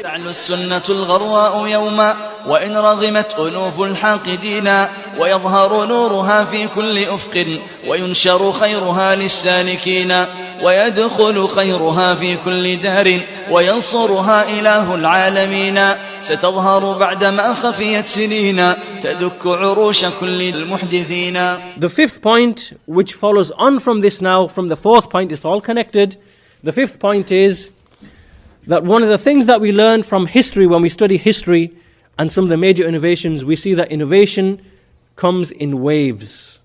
تعلو السنة الغراء يوما وإن رغمت أنوف الحاقدين ويظهر نورها في كل أفق وينشر خيرها للسالكين ويدخل خيرها في كل دار وينصرها إله العالمين ستظهر بعدما خفيت سنين تدك عروش كل المحدثين. The fifth point, which follows on from this now, from the fourth point, is all connected. The fifth point is that one of the things that we learn from history, when we study history and some of the major innovations, we see that innovation comes in waves.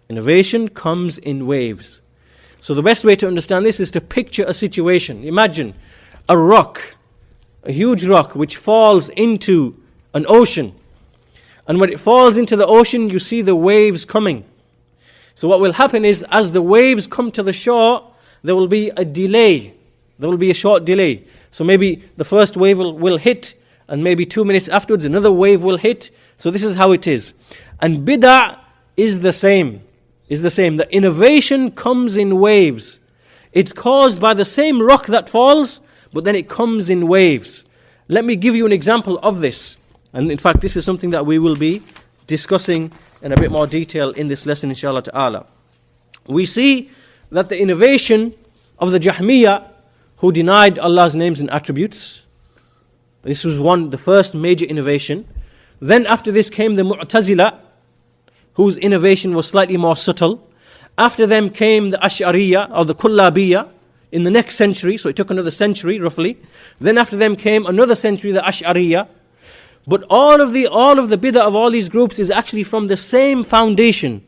Innovation comes in waves. So the best way to understand this is to picture a situation. Imagine a rock, a huge rock which falls into an ocean. And when it falls into the ocean, you see the waves coming. So what will happen is, as the waves come to the shore, there will be a delay. There will be a short delay. So maybe the first wave will hit, and maybe 2 minutes afterwards another wave will hit. So this is how it is. And bid'ah is the same. The innovation comes in waves. It's caused by the same rock that falls, but then it comes in waves. Let me give you an example of this. And in fact, this is something that we will be discussing in a bit more detail in this lesson, inshallah ta'ala. We see that the innovation of the Jahmiyyah, who denied Allah's names and attributes, this was the first major innovation. Then after this came the Mu'tazila, whose innovation was slightly more subtle. After them came the Ash'ariyah or the Kullabiyah in the next century, so it took another century roughly. Then after them came another century, the Ash'ariyah. But all of the bid'ah of all these groups is actually from the same foundation,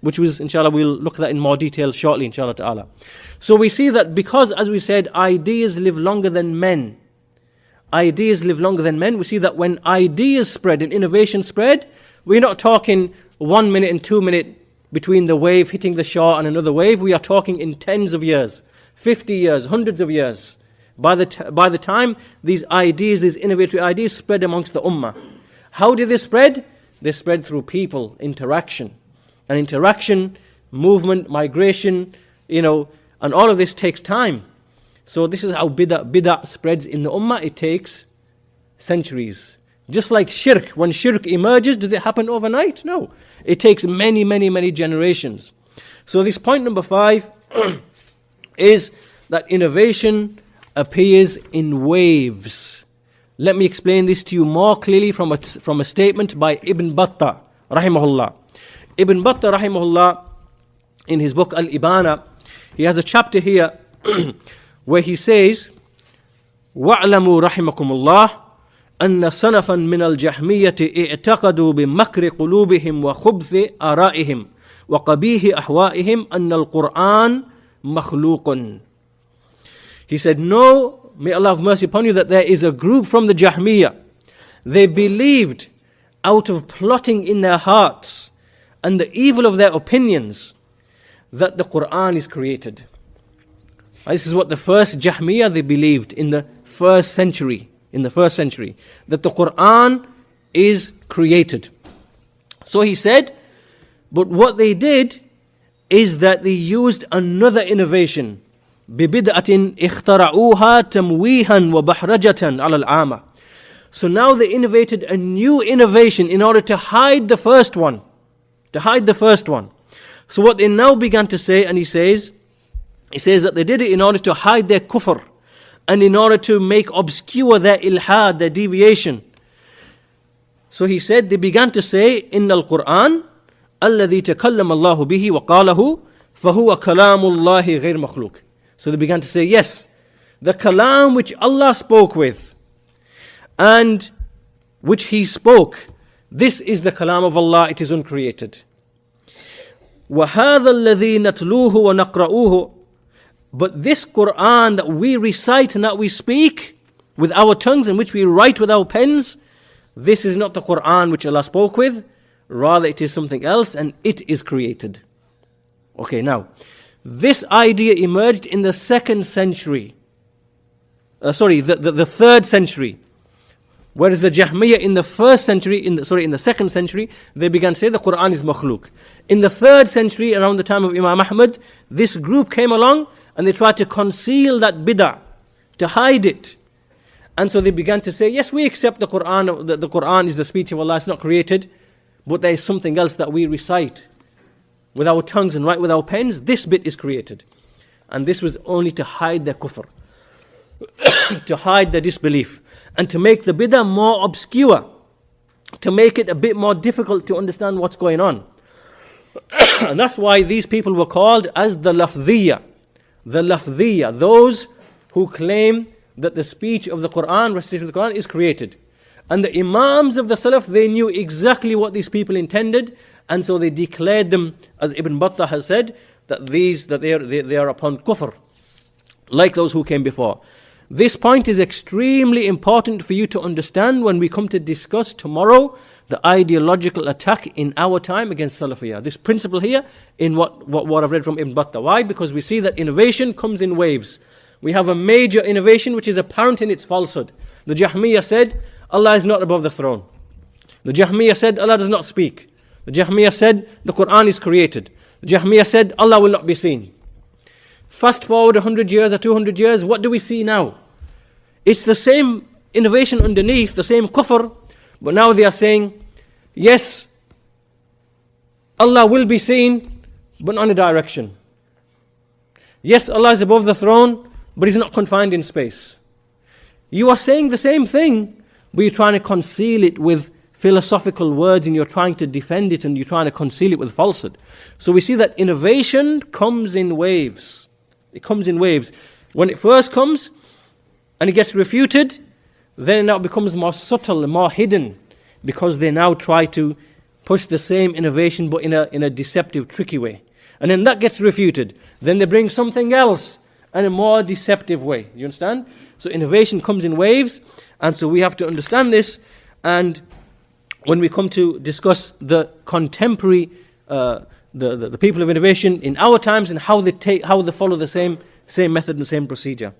which was, inshallah, we'll look at that in more detail shortly, inshallah ta'ala. So we see that because, as we said, ideas live longer than men. Ideas live longer than men. We see that when ideas spread and innovation spread, we're not talking 1 minute and 2 minutes between the wave hitting the shore and another wave. We are talking in tens of years, 50 years, hundreds of years. By the time these ideas, these innovative ideas spread amongst the ummah. How did they spread? They spread through people, interaction. And interaction, movement, migration, and all of this takes time. So this is how bid'ah spreads in the ummah. It takes centuries. Just like shirk, when shirk emerges, does it happen overnight? No. It takes many, many, many generations. So this point number 5 is that innovation appears in waves. Let me explain this to you more clearly from a statement by Ibn Battah, rahimahullah. Ibn Battah, rahimahullah, in his book Al-Ibana, he has a chapter here where he says, وَاعْلَمُوا رَحِمَكُمُ اللَّهِ أن صنفا من الجهمية اعتقدوا بمكر قلوبهم وخبث آرائهم وقبيح أحوائهم أن القرآن مخلوق. He said, no, may Allah have mercy upon you, that there is a group from the Jahmiyyah. They believed out of plotting in their hearts and the evil of their opinions that the Qur'an is created. This is what the first Jahmiyyah, they believed in the first century. That the Qur'an is created. So he said, but what they did is that they used another innovation. بِبِدْعَةٍ اِخْتَرَعُوهَا تَمْوِيهًا وَبَحْرَجَةً عَلَى الْعَامَةِ. So now they innovated a new innovation in order to hide the first one. So what they now began to say, and he says that they did it in order to hide their kufr, and in order to make obscure their ilhad, their deviation. So he said, they began to say, إِنَّ الْقُرْآنَ الَّذِي تَكَلَّمَ اللَّهُ بِهِ وَقَالَهُ فَهُوَ كَلَامُ اللَّهِ غَيْرُ مَخْلُوقٍ. So they began to say, yes, the kalam which Allah spoke with, and which He spoke, this is the kalam of Allah, it is uncreated. وَهَذَا الَّذِي نَتْلُوهُ وَنَقْرَؤُوهُ. But this Qur'an that we recite and that we speak with our tongues and which we write with our pens, this is not the Qur'an which Allah spoke with, rather it is something else and it is created. Okay, now, this idea emerged in the second century. The third century. Whereas the Jahmiyyah in the first century, in the second century, they began to say the Qur'an is makhluk. In the third century, around the time of Imam Ahmad, this group came along and they tried to conceal that bid'ah, to hide it. And so they began to say, yes, we accept the Quran, the Quran is the speech of Allah, it's not created, but there is something else that we recite with our tongues and write with our pens, this bit is created. And this was only to hide their kufr, to hide their disbelief, and to make the bid'ah more obscure, to make it a bit more difficult to understand what's going on. And that's why these people were called as the lafdhiyya. The lafdhiyya, those who claim that the speech of the Quran, recitation of the Quran, is created. And the Imams of the Salaf, they knew exactly what these people intended, and so they declared them, as Ibn Battah has said, that they are upon kufr, like those who came before. This point is extremely important for you to understand when we come to discuss tomorrow the ideological attack in our time against Salafiyyah. This principle here in what I've read from Ibn Battah. Why? Because we see that innovation comes in waves. We have a major innovation which is apparent in its falsehood. The Jahmiyyah said, Allah is not above the throne. The Jahmiyyah said, Allah does not speak. The Jahmiyyah said, the Quran is created. The Jahmiyyah said, Allah will not be seen. Fast forward 100 years or 200 years, what do we see now? It's the same innovation underneath, the same kufr, but now they are saying, yes, Allah will be seen, but not in a direction. Yes, Allah is above the throne, but He's not confined in space. You are saying the same thing, but you're trying to conceal it with philosophical words, and you're trying to defend it, and you're trying to conceal it with falsehood. So we see that innovation comes in waves. It comes in waves. When it first comes, and it gets refuted, then it now becomes more subtle and more hidden, because they now try to push the same innovation but in a deceptive, tricky way. And then that gets refuted. Then they bring something else in a more deceptive way. You understand? So innovation comes in waves, and so we have to understand this. And when we come to discuss the contemporary, the people of innovation in our times and how they follow the same method and same procedure.